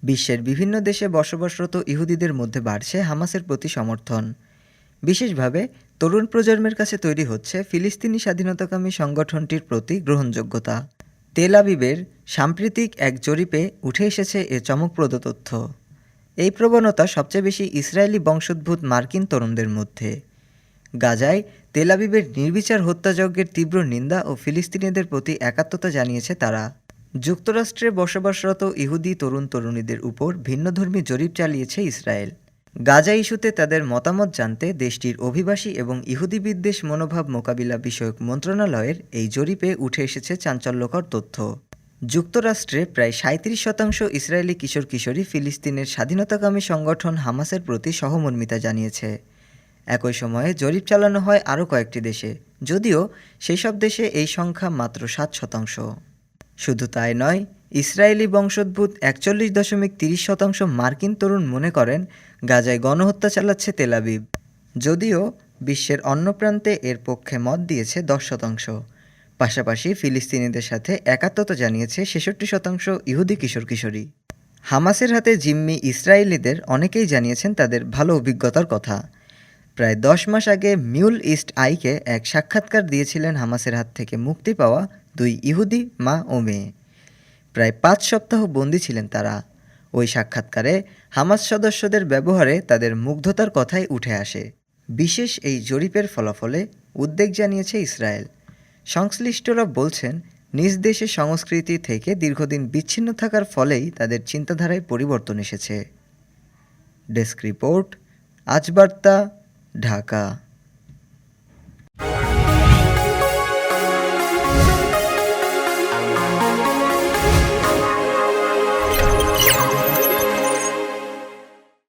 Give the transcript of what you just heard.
বিশ্বের বিভিন্ন দেশে বসবাসরত ইহুদিদের মধ্যে বাড়ছে হামাসের প্রতি সমর্থন। বিশেষভাবে তরুণ প্রজন্মের কাছে তৈরি হচ্ছে ফিলিস্তিনি স্বাধীনতাকামী সংগঠনটির প্রতি গ্রহণযোগ্যতা। তেল আবিবের সাম্প্রতিক এক জরিপে উঠে এসেছে এ চমকপ্রদ তথ্য। এই প্রবণতা সবচেয়ে বেশি ইসরায়েলি বংশোদ্ভূত মার্কিন তরুণদের মধ্যে। গাজায় তেল আবিবের নির্বিচার হত্যাযজ্ঞের তীব্র নিন্দা ও ফিলিস্তিনিদের প্রতি একাত্মতা জানিয়েছে তারা। যুক্তরাষ্ট্রে বসবাসরত ইহুদি তরুণ তরুণীদের উপর ভিন্নধর্মী জরিপ চালিয়েছে ইসরায়েল। গাজা ইস্যুতে তাদের মতামত জানতে দেশটির অভিবাসী এবং ইহুদি বিদ্বেষ মনোভাব মোকাবিলা বিষয়ক মন্ত্রণালয়ের এই জরিপে উঠে এসেছে চাঞ্চল্যকর তথ্য। যুক্তরাষ্ট্রে প্রায় ৩৭% ইসরায়েলি কিশোর কিশোরী ফিলিস্তিনের স্বাধীনতাকামী সংগঠন হামাসের প্রতি সহমর্মিতা জানিয়েছে। একই সময়ে জরিপ চালানো হয় আরও কয়েকটি দেশে, যদিও সেসব দেশে এই সংখ্যা মাত্র ৭%। শুধু তাই নয়, ইসরায়েলি বংশোদ্ভূত ৪১.৩০% মার্কিন তরুণ মনে করেন গাজায় গণহত্যা চালাচ্ছে তেল আবিব, যদিও বিশ্বের অন্য প্রান্তে এর পক্ষে মত দিয়েছে ১০%। পাশাপাশি ফিলিস্তিনিদের সাথে একাত্মতা জানিয়েছে ৬৬% ইহুদি কিশোর কিশোরী। হামাসের হাতে জিম্মি ইসরায়েলিদের অনেকেই জানিয়েছেন তাদের ভালো অভিজ্ঞতার কথা। প্রায় ১০ মাস আগে মিউল ইস্ট আইকে এক সাক্ষাৎকার দিয়েছিলেন হামাসের হাত থেকে মুক্তি পাওয়া ২ ইহুদি মা ও মেয়ে। প্রায় ৫ সপ্তাহ বন্দী ছিলেন তারা। ওই সাক্ষাৎকারে হামাস সদস্যদের ব্যবহারে তাদের মুগ্ধতার কথাই উঠে আসে। বিশেষ এই জরিপের ফলাফলে উদ্বেগ জানিয়েছে ইসরায়েল। সংশ্লিষ্টরা বলছেন, নিজ দেশের সংস্কৃতি থেকে দীর্ঘদিন বিচ্ছিন্ন থাকার ফলেই তাদের চিন্তাধারায় পরিবর্তন এসেছে। ডেস্ক রিপোর্ট, আজ বার্তা, ঢাকা।